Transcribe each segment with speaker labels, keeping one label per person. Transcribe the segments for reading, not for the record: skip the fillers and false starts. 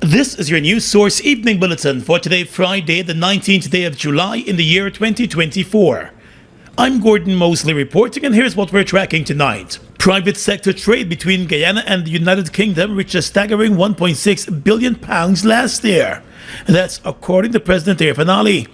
Speaker 1: This is your news source evening bulletin for today, Friday, the 19th day of July in the year 2024. I'm Gordon Mosley reporting, and here's what we're tracking tonight. Private sector trade between Guyana and the United Kingdom reached a staggering £1.6 billion last year. That's according to President Irfaan Ali.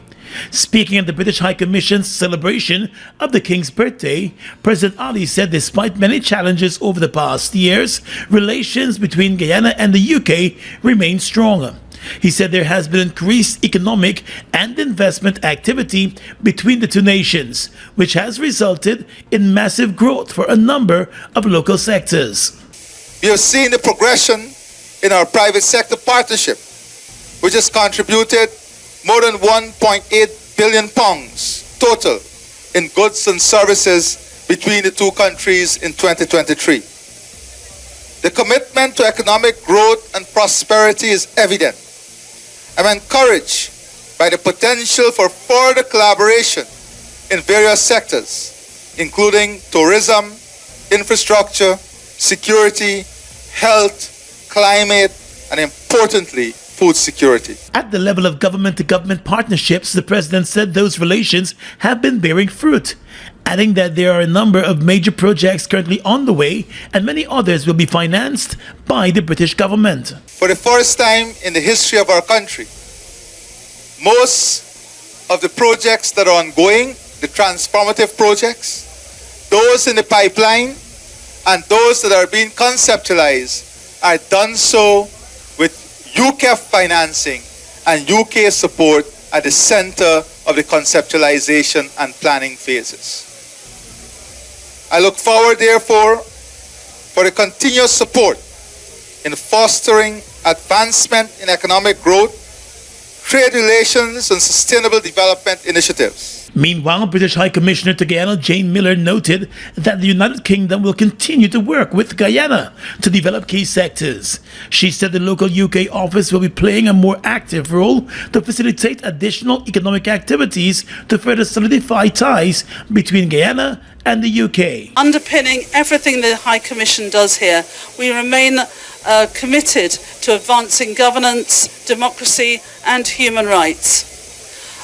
Speaker 1: Speaking at the British High Commission's celebration of the King's birthday, President Ali said despite many challenges over the past years, relations between Guyana and the UK remain strong. He said there has been increased economic and investment activity between the two nations, which has resulted in massive growth for a number of local sectors.
Speaker 2: We have seen the progression in our private sector partnership, which has contributed more than £1.8 billion total in goods and services between the two countries in 2023. The commitment to economic growth and prosperity is evident. I'm encouraged by the potential for further collaboration in various sectors, including tourism, infrastructure, security, health, climate, and importantly, food security.
Speaker 1: At the level of government-to-government partnerships, the president said those relations have been bearing fruit, adding that there are a number of major projects currently on the way and many others will be financed by the British government.
Speaker 2: For the first time in the history of our country, most of the projects that are ongoing, the transformative projects, those in the pipeline, and those that are being conceptualized are done so with UK financing and UK support at the center of the conceptualization and planning phases. I look forward, therefore, for the continuous support in fostering advancement in economic growth, trade relations, and sustainable development initiatives.
Speaker 1: Meanwhile, British High Commissioner to Guyana Jane Miller noted that the United Kingdom will continue to work with Guyana to develop key sectors. She said the local UK office will be playing a more active role to facilitate additional economic activities to further solidify ties between Guyana and the UK.
Speaker 3: Underpinning everything the High Commission does here, we remain committed to advancing governance, democracy and human rights.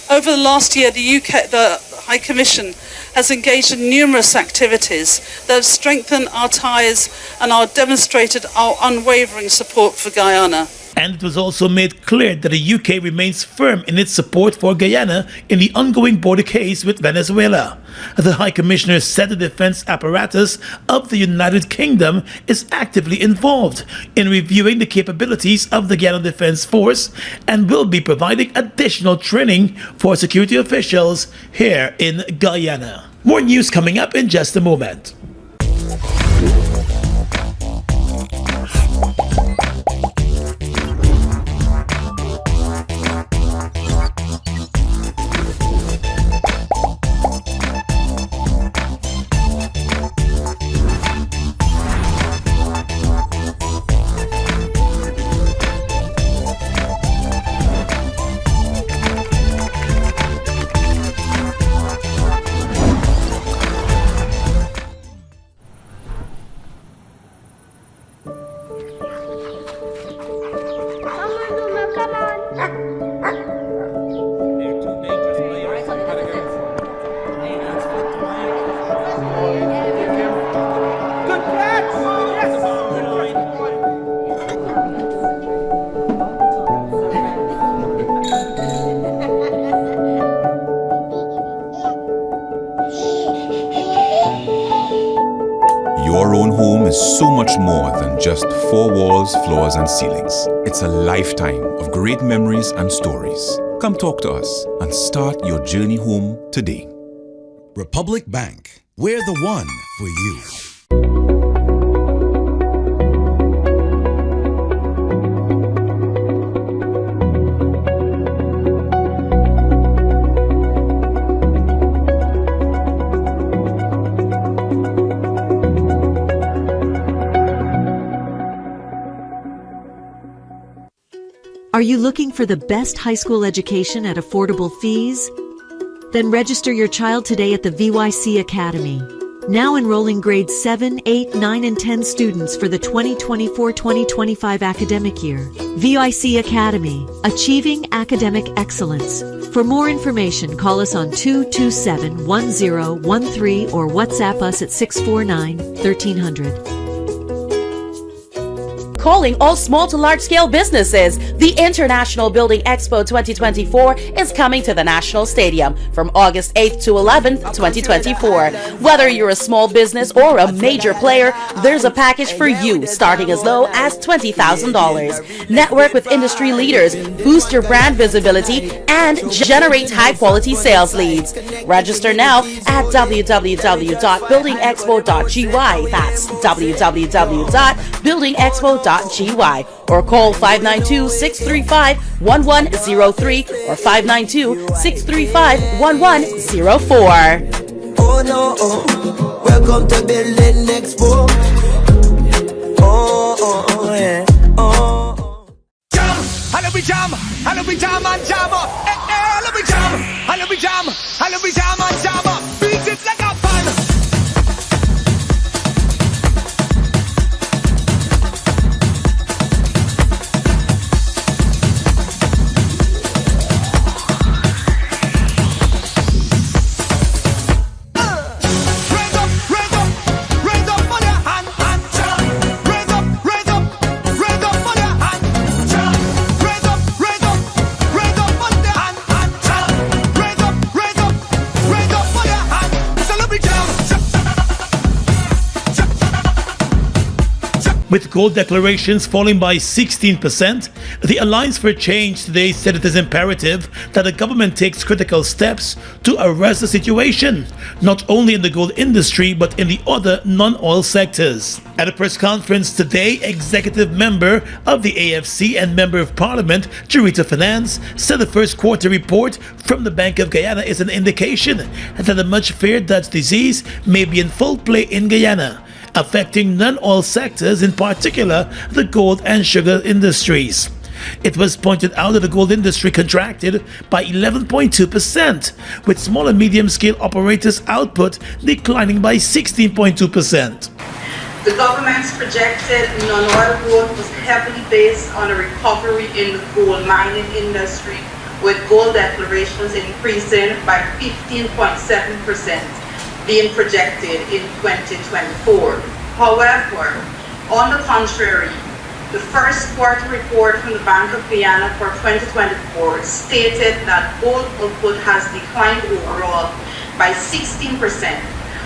Speaker 3: Over the last year, the High Commission has engaged in numerous activities that have strengthened our ties and are demonstrated our unwavering support for Guyana.
Speaker 1: And it was also made clear that the UK remains firm in its support for Guyana in the ongoing border case with Venezuela. The High Commissioner said the defense apparatus of the United Kingdom is actively involved in reviewing the capabilities of the Guyana Defense Force and will be providing additional training for security officials here in Guyana. More news coming up in just a moment.
Speaker 4: Your own home is so much more than just four walls, floors, and ceilings. It's a lifetime of great memories and stories. Come talk to us and start your journey home today.
Speaker 5: Republic Bank, we're the one for you.
Speaker 6: Are you looking for the best high school education at affordable fees? Then register your child today at the VYC Academy. now enrolling grades 7, 8, 9, and 10 students for the 2024-2025 academic year. VIC Academy, Achieving Academic Excellence. For more information, call us on 227-1013 or WhatsApp us at 649-1300.
Speaker 7: Calling all small to large scale businesses. The International Building Expo 2024 is coming to the National Stadium from August 8th to 11th, 2024. Whether you're a small business or a major player, there's a package for you starting as low as $20,000. Network with industry leaders, boost your brand visibility, and generate high quality sales leads. Register now at www.buildingexpo.gy. That's www.buildingexpo.gy or call 592-635-1103 or 592-635-1104.
Speaker 8: Oh no, welcome to Building Expo. Yeah.
Speaker 9: Jam, hello we jam and jam up. Hello we jam, hello we jam and jam up. Beat it like a fan.
Speaker 1: With gold declarations falling by 16%, the Alliance for Change today said it is imperative that the government takes critical steps to arrest the situation, not only in the gold industry but in the other non-oil sectors. At a press conference today, executive member of the AFC and member of parliament, Jurita Finance, said the first quarter report from the Bank of Guyana is an indication that the much feared Dutch disease may be in full play in Guyana, affecting non-oil sectors, in particular the gold and sugar industries. It was pointed out that the gold industry contracted by 11.2%, with small and medium-scale operators' output declining by 16.2%.
Speaker 10: The government's projected non-oil growth was heavily based on a recovery in the gold mining industry, with gold declarations increasing by 15.7%. being projected in 2024. However, on the contrary, the first quarter report from the Bank of Guyana for 2024 stated that gold output has declined overall by 16%,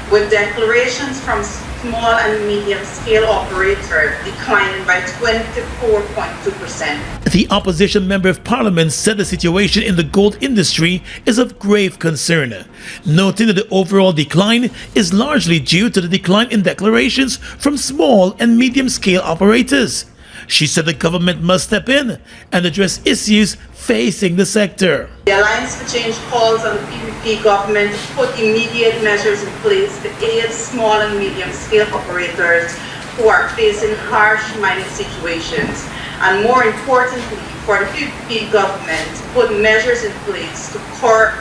Speaker 10: with declarations from small and medium-scale operators declining by 24.2%.
Speaker 1: The opposition member of parliament said the situation in the gold industry is of grave concern, noting that the overall decline is largely due to the decline in declarations from small and medium-scale operators. She said the government must step in and address issues facing the sector.
Speaker 10: The Alliance for Change calls on the PPP government to put immediate measures in place to aid small and medium-scale operators who are facing harsh mining situations, and more importantly, for the PPP government to put measures in place to curb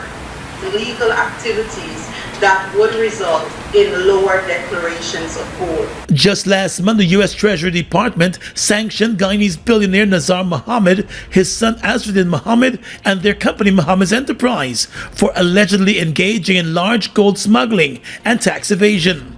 Speaker 10: illegal activities that would result in lower declarations of gold.
Speaker 1: Just last month, the U.S. Treasury Department sanctioned Guyanese billionaire Nazar Mohammed, his son Azruddin Mohammed, and their company Mohammed's Enterprise for allegedly engaging in large gold smuggling and tax evasion.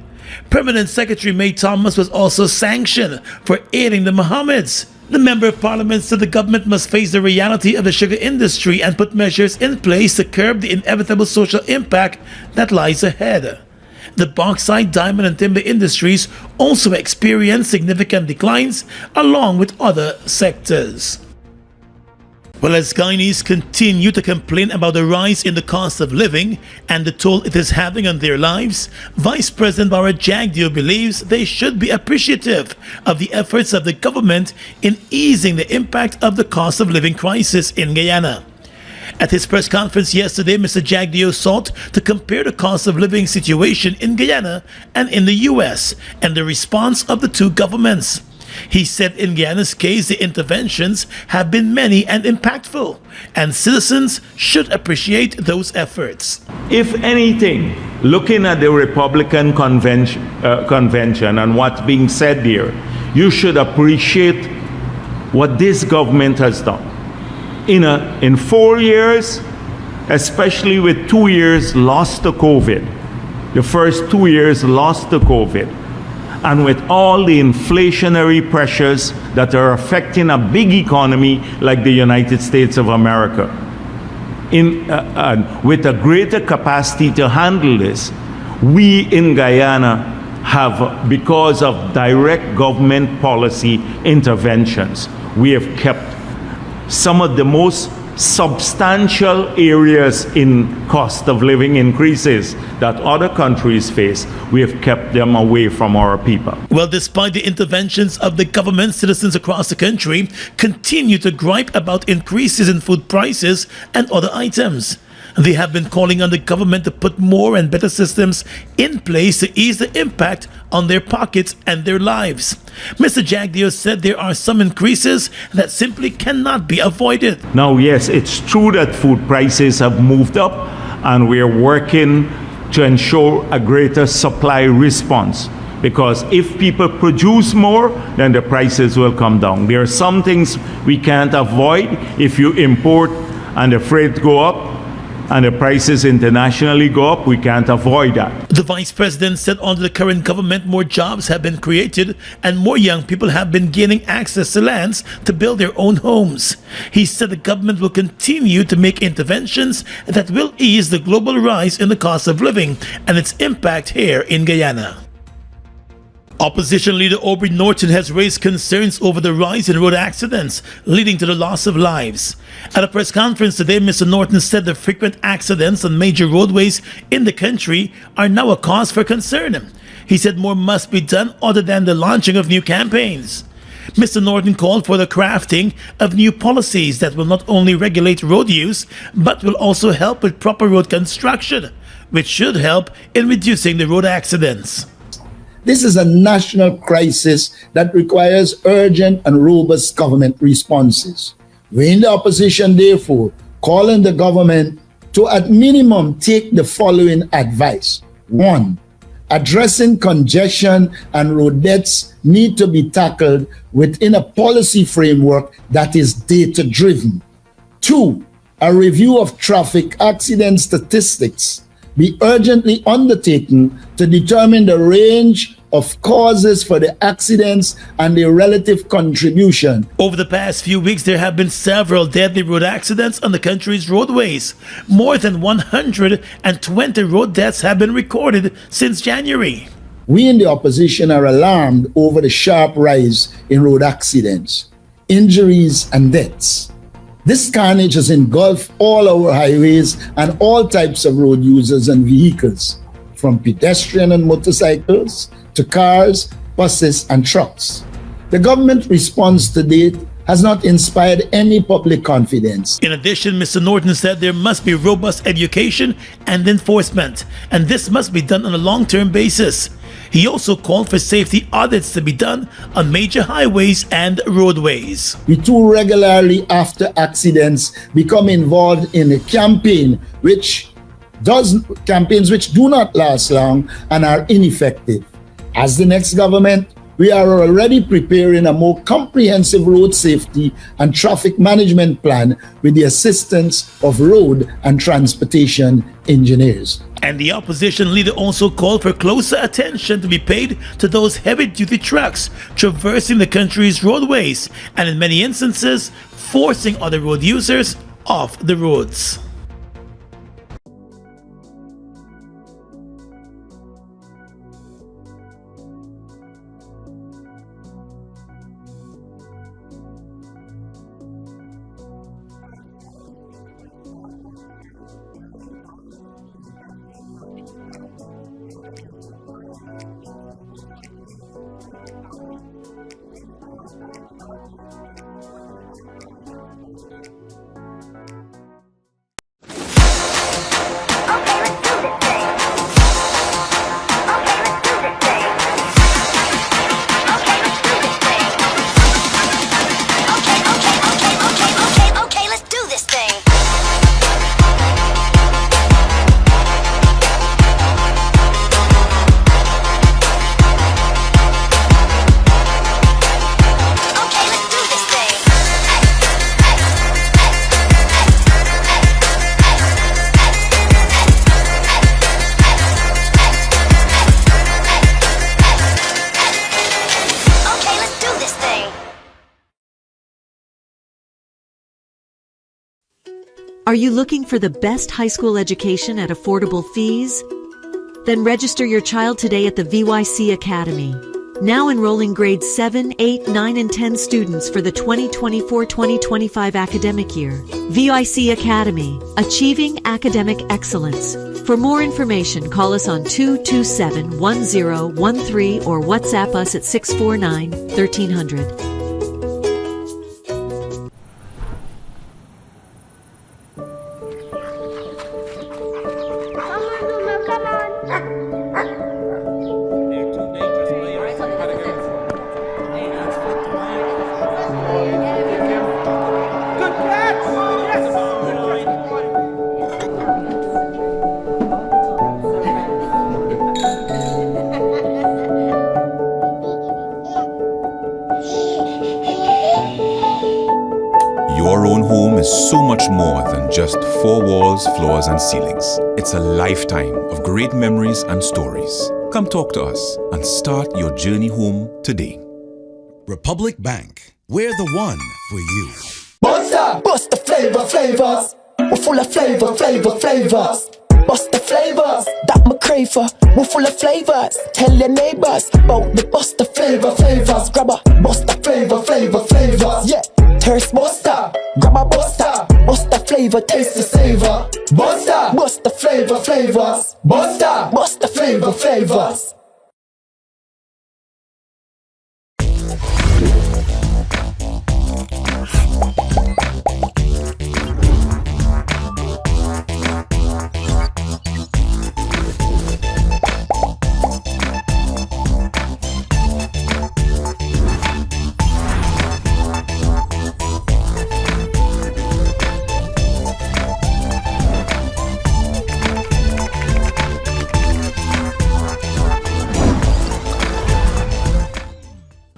Speaker 1: Permanent Secretary May Thomas was also sanctioned for aiding the Mohammeds. The Member of Parliament said the government must face the reality of the sugar industry and put measures in place to curb the inevitable social impact that lies ahead. The bauxite, diamond and timber industries also experienced significant declines along with other sectors. Well, as Guyanese continue to complain about the rise in the cost of living and the toll it is having on their lives, Vice President Bara Jagdeo believes they should be appreciative of the efforts of the government in easing the impact of the cost of living crisis in Guyana. At his press conference yesterday, Mr. Jagdeo sought to compare the cost of living situation in Guyana and in the US and the response of the two governments. He said in Guyana's case, the interventions have been many and impactful, and citizens should appreciate those efforts.
Speaker 11: If anything, looking at the Republican convention and what's being said there, you should appreciate what this government has done. In 4 years, especially with 2 years lost to COVID, the first 2 years lost to COVID, and with all the inflationary pressures that are affecting a big economy like the United States of America, with a greater capacity to handle this, we in Guyana have, because of direct government policy interventions, we have kept some of the most substantial areas in cost of living increases that other countries face. We have kept them away from our people.
Speaker 1: Well, despite the interventions of the government, citizens across the country continue to gripe about increases in food prices and other items. They have been calling on the government to put more and better systems in place to ease the impact on their pockets and their lives. Mr. Jagdeo said there are some increases that simply cannot be avoided.
Speaker 11: Now, yes, it's true that food prices have moved up, and we are working to ensure a greater supply response. Because if people produce more, then the prices will come down. There are some things we can't avoid. If you import and the freight go up, and the prices internationally go up, we can't avoid that.
Speaker 1: The vice president said under the current government, more jobs have been created and more young people have been gaining access to lands to build their own homes. He said the government will continue to make interventions that will ease the global rise in the cost of living and its impact here in Guyana. Opposition leader Aubrey Norton has raised concerns over the rise in road accidents, leading to the loss of lives. At a press conference today, Mr. Norton said the frequent accidents on major roadways in the country are now a cause for concern. He said more must be done other than the launching of new campaigns. Mr. Norton called for the crafting of new policies that will not only regulate road use, but will also help with proper road construction, which should help in reducing the road accidents.
Speaker 12: This is a national crisis that requires urgent and robust government responses. We in the opposition, therefore, call on the government to at minimum take the following advice. 1. Addressing congestion and road deaths need to be tackled within a policy framework that is data-driven. 2. A review of traffic accident statistics be urgently undertaken to determine the range of causes for the accidents and their relative contribution.
Speaker 1: Over the past few weeks, there have been several deadly road accidents on the country's roadways. More than 120 road deaths have been recorded since January.
Speaker 12: We in the opposition are alarmed over the sharp rise in road accidents, injuries, and deaths. This carnage has engulfed all our highways and all types of road users and vehicles, from pedestrian and motorcycles to cars, buses, and trucks. The government response to date has not inspired any public confidence.
Speaker 1: In addition, Mr. Norton said there must be robust education and enforcement, and this must be done on a long-term basis. He also called for safety audits to be done on major highways and roadways.
Speaker 12: We too regularly, after accidents, become involved in a campaigns which do not last long and are ineffective. As the next government, we are already preparing a more comprehensive road safety and traffic management plan with the assistance of road and transportation engineers.
Speaker 1: And the opposition leader also called for closer attention to be paid to those heavy-duty trucks traversing the country's roadways and in many instances forcing other road users off the roads.
Speaker 6: Are you looking for the best high school education at affordable fees? Then register your child today at the VYC Academy. Now enrolling grades 7, 8, 9, and 10 students for the 2024-2025 academic year. VYC Academy, achieving academic excellence. For more information, call us on 227-1013 or WhatsApp us at 649-1300.
Speaker 4: Your own home is so much more than just four walls, floors, and ceilings. It's a lifetime of great memories and stories. Come talk to us and start your journey home today.
Speaker 5: Republic Bank, we're the one for you.
Speaker 8: Buster, bust the flavors. We're full of flavors. Bust the flavors, that my crave for. We're full of flavors. Tell your neighbors about the Buster flavors. Grab a Buster flavors. Yeah, thirst buster. Grab a Buster flavor, taste the savor. Buster flavors. Buster flavors.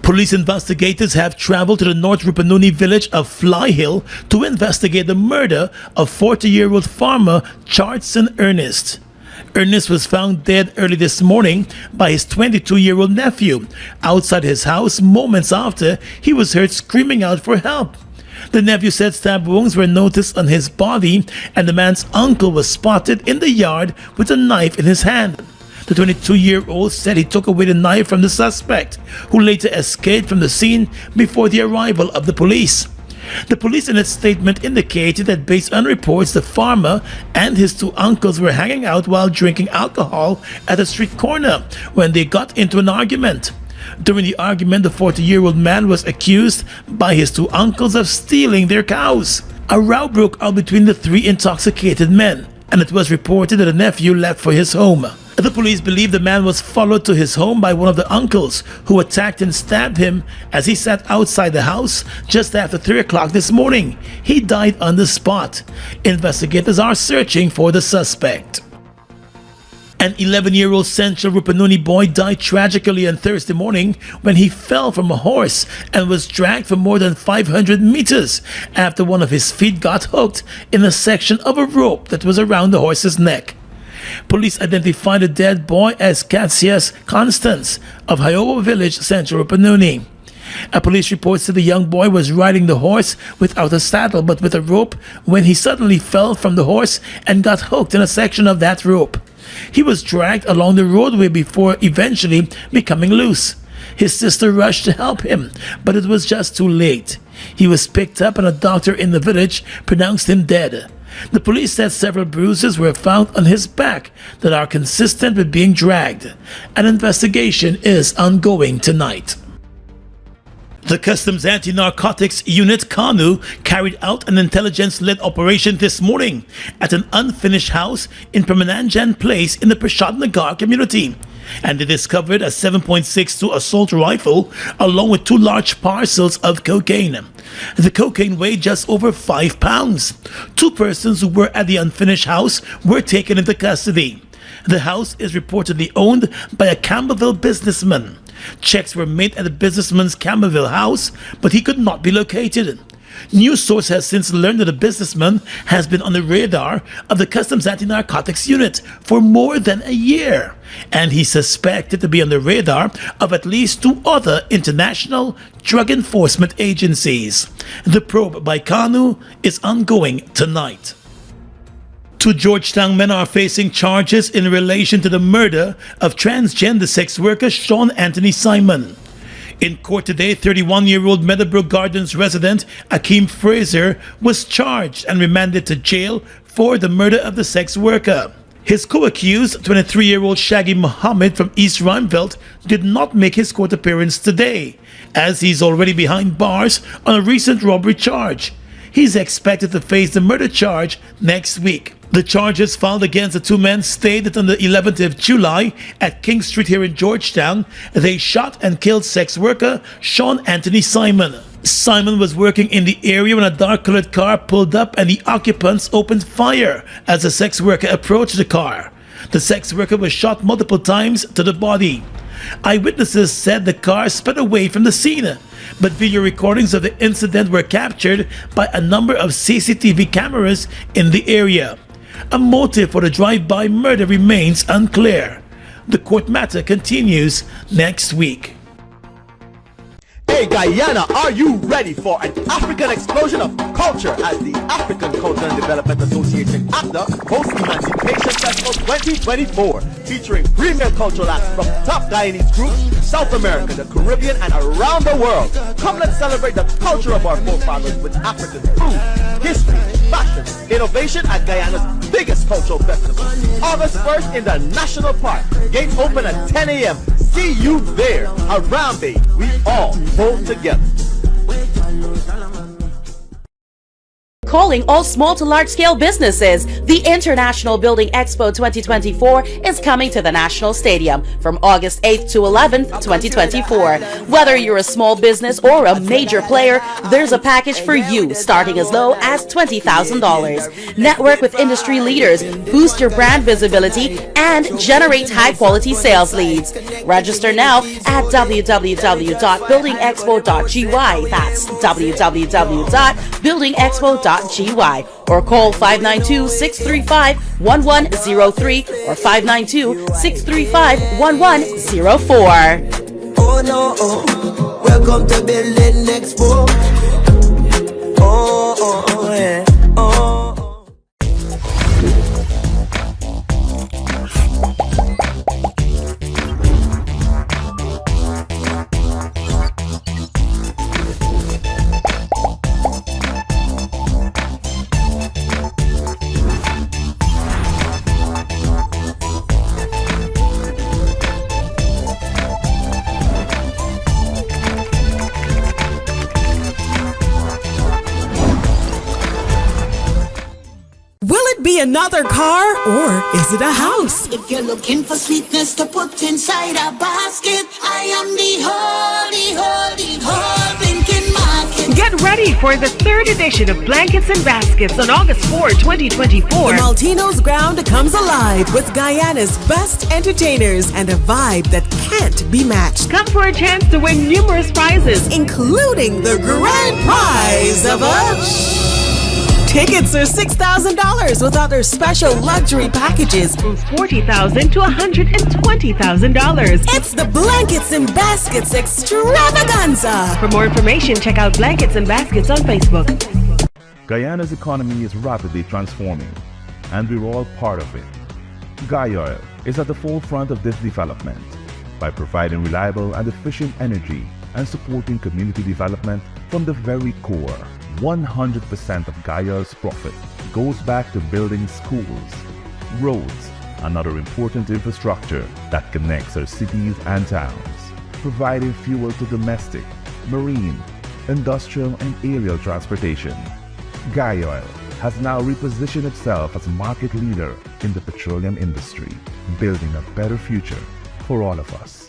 Speaker 1: Police investigators have traveled to the North Rupununi village of Fly Hill to investigate the murder of 40-year-old farmer Charlson Ernest. Ernest was found dead early this morning by his 22-year-old nephew outside his house moments after he was heard screaming out for help. The nephew said stab wounds were noticed on his body and the man's uncle was spotted in the yard with a knife in his hand. The 22-year-old said he took away the knife from the suspect, who later escaped from the scene before the arrival of the police. The police in its statement indicated that based on reports, the farmer and his two uncles were hanging out while drinking alcohol at a street corner when they got into an argument. During the argument, the 40-year-old man was accused by his two uncles of stealing their cows. A row broke out between the three intoxicated men, and it was reported that the nephew left for his home. The police believe the man was followed to his home by one of the uncles, who attacked and stabbed him as he sat outside the house just after 3 o'clock this morning. He died on the spot. Investigators are searching for the suspect. An 11-year-old Central Rupununi boy died tragically on Thursday morning when he fell from a horse and was dragged for more than 500 meters after one of his feet got hooked in a section of a rope that was around the horse's neck. Police identified the dead boy as Cassius Constance of Hiowa Village, Central Rupununi. A police report said the young boy was riding the horse without a saddle but with a rope when he suddenly fell from the horse and got hooked in a section of that rope. He was dragged along the roadway before eventually becoming loose. His sister rushed to help him, but it was just too late. He was picked up and a doctor in the village pronounced him dead. The police said several bruises were found on his back that are consistent with being dragged. An investigation is ongoing tonight. The Customs Anti-Narcotics Unit (CANU) carried out an intelligence-led operation this morning at an unfinished house in Permananjan Place in the Prashad Nagar community, and they discovered a 7.62 assault rifle along with 2 large parcels of cocaine. The cocaine weighed just over 5 pounds. 2 persons who were at the unfinished house were taken into custody. The house is reportedly owned by a Campbellville businessman. Checks were made at the businessman's Campbellville house, but he could not be located. News source has since learned that the businessman has been on the radar of the Customs Anti-Narcotics Unit for more than a year, and he's suspected to be on the radar of at least 2 other international drug enforcement agencies. The probe by CANU is ongoing tonight. Two Georgetown men are facing charges in relation to the murder of transgender sex worker Sean Anthony Simon. In court today, 31-year-old Meadowbrook Gardens resident Akeem Fraser was charged and remanded to jail for the murder of the sex worker. His co-accused, 23-year-old Shaggy Muhammad from East Rheinfeldt, did not make his court appearance today, as he's already behind bars on a recent robbery charge. He's expected to face the murder charge next week. The charges filed against the two men stated on the 11th of July at King Street here in Georgetown. They shot and killed sex worker Sean Anthony Simon. Simon was working in the area when a dark-colored car pulled up and the occupants opened fire as the sex worker approached the car. The sex worker was shot multiple times to the body. Eyewitnesses said the car sped away from the scene, but video recordings of the incident were captured by a number of CCTV cameras in the area. A motive for the drive-by murder remains unclear. The court matter continues next week.
Speaker 13: Hey Guyana, are you ready for an African explosion of culture as the African Culture and Development Association ACDA hosts Emancipation Festival 2024, featuring premier cultural acts from top Guyanese groups, South America, the Caribbean, and around the world. Come, let's celebrate the culture of our forefathers with African food, history, fashion, innovation at Guyana's biggest cultural festival. August 1st in the National Park. Gates open at 10 a.m. See you there. Around Bay, we all pull together.
Speaker 7: Calling all small to large scale businesses, the International Building Expo 2024 is coming to the National Stadium from August 8th to 11th, 2024. Whether you're a small business or a major player, there's a package for you starting as low as $20,000. Network with industry leaders, boost your brand visibility, and generate high quality sales leads. Register now at www.buildingexpo.gy. That's www.buildingexpo.gy. Or call 592-635-1103 or 592-635-1104.
Speaker 8: Oh no, welcome to Building Expo. Oh, yeah.
Speaker 14: Another car, or is it a house?
Speaker 15: If you're looking for sweetness to put inside a basket, I am the whole thinking market.
Speaker 14: Get ready for the 3rd edition of Blankets and Baskets on August 4, 2024. The Maltino's ground comes alive with Guyana's best entertainers and a vibe that can't be matched. Come for a chance to win numerous prizes, including the grand prize of a... Tickets are $6,000 with other special luxury packages from $40,000 to $120,000. It's the Blankets and Baskets Extravaganza. For more information, check out Blankets and Baskets on Facebook.
Speaker 16: Guyana's economy is rapidly transforming, and we're all part of it. Guyoil is at the forefront of this development by providing reliable and efficient energy and supporting community development from the very core. 100% of Guyoil's profit goes back to building schools, roads, and other important infrastructure that connects our cities and towns, providing fuel to domestic, marine, industrial, and aerial transportation. Guyoil has now repositioned itself as a market leader in the petroleum industry, building a better future for all of us.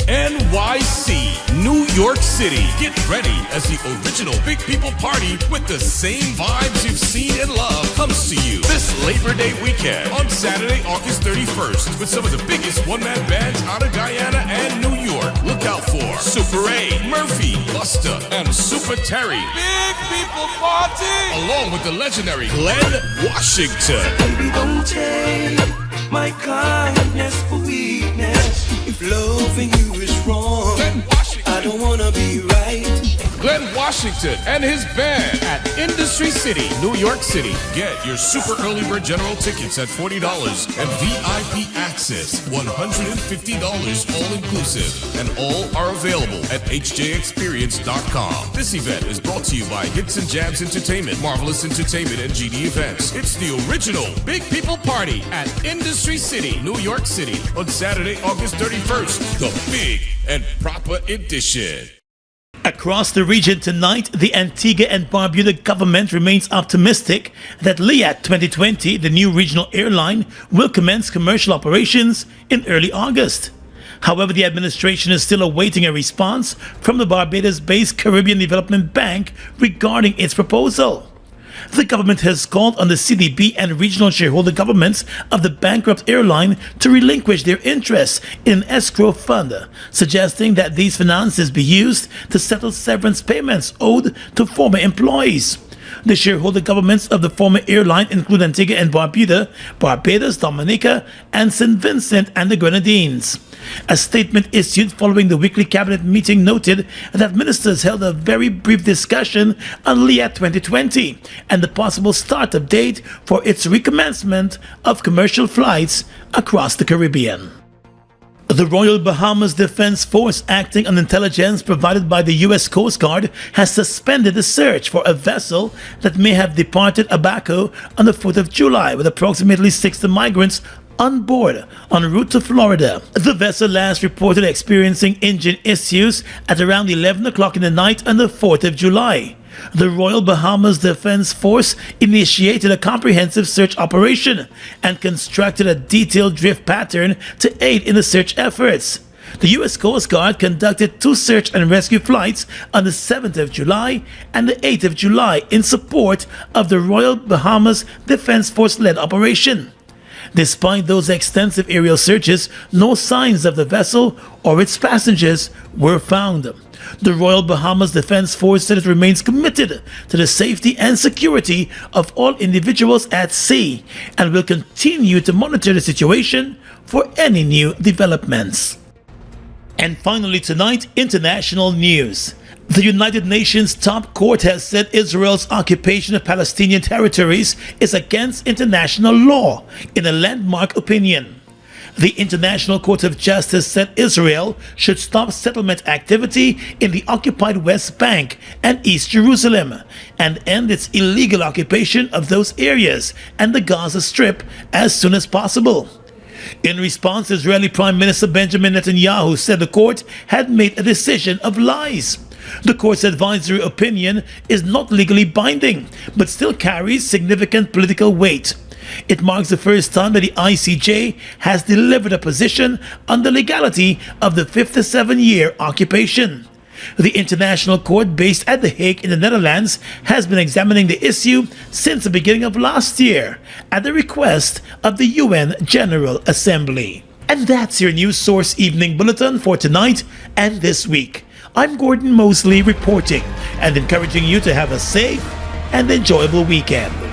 Speaker 17: NYC, New York City. Get ready as the original Big People Party with the same vibes you've seen and loved comes to you this Labor Day weekend on Saturday, August 31st with some of the biggest one-man bands out of Guyana and New York. Look out for Super A, Murphy, Busta, and Super Terry. Big People Party! Along with the legendary Glenn Washington.
Speaker 18: Baby, don't take my kindness for weakness. If loving you is wrong, I don't wanna be right.
Speaker 17: Glenn Washington and his band at Industry City, New York City. Get your super early bird general tickets at $40 and VIP access $150 all inclusive. And all are available at hjexperience.com. This event is brought to you by Hits and Jams Entertainment, Marvelous Entertainment, and GD Events. It's the original Big People Party at Industry City, New York City on Saturday, August 31st. The big and proper edition.
Speaker 1: Across the region tonight, the Antigua and Barbuda government remains optimistic that LIAT 2020, the new regional airline, will commence commercial operations in early August. However, the administration is still awaiting a response from the Barbados-based Caribbean Development Bank regarding its proposal. The government has called on the CDB and regional shareholder governments of the bankrupt airline to relinquish their interests in an escrow fund, suggesting that these finances be used to settle severance payments owed to former employees. The shareholder governments of the former airline include Antigua and Barbuda, Barbados, Dominica, and St. Vincent and the Grenadines. A statement issued following the weekly cabinet meeting noted that ministers held a very brief discussion on LIAT 2020 and the possible startup date for its recommencement of commercial flights across the Caribbean. The Royal Bahamas Defense Force, acting on intelligence provided by the U.S. Coast Guard, has suspended the search for a vessel that may have departed Abaco on the 4th of July with approximately 60 migrants on board en route to Florida. The vessel last reported experiencing engine issues at around 11 o'clock in the night on the 4th of July. The Royal Bahamas Defense Force initiated a comprehensive search operation and constructed a detailed drift pattern to aid in the search efforts. The U.S. Coast Guard conducted 2 search and rescue flights on the 7th of July and the 8th of July in support of the Royal Bahamas Defense Force-led operation. Despite those extensive aerial searches, no signs of the vessel or its passengers were found. The Royal Bahamas Defense Force said it remains committed to the safety and security of all individuals at sea and will continue to monitor the situation for any new developments. And finally tonight, international news. The United Nations top court has said Israel's occupation of Palestinian territories is against international law in a landmark opinion. The International Court of Justice said Israel should stop settlement activity in the occupied West Bank and East Jerusalem and end its illegal occupation of those areas and the Gaza Strip as soon as possible. In response, Israeli Prime Minister Benjamin Netanyahu said the court had made a decision of lies. The court's advisory opinion is not legally binding, but still carries significant political weight. It marks the first time that the ICJ has delivered a position on the legality of the 57-year occupation. The International Court, based at The Hague in the Netherlands, has been examining the issue since the beginning of last year at the request of the UN General Assembly. And that's your News Source Evening Bulletin for tonight and this week. I'm Gordon Mosley reporting and encouraging you to have a safe and enjoyable weekend.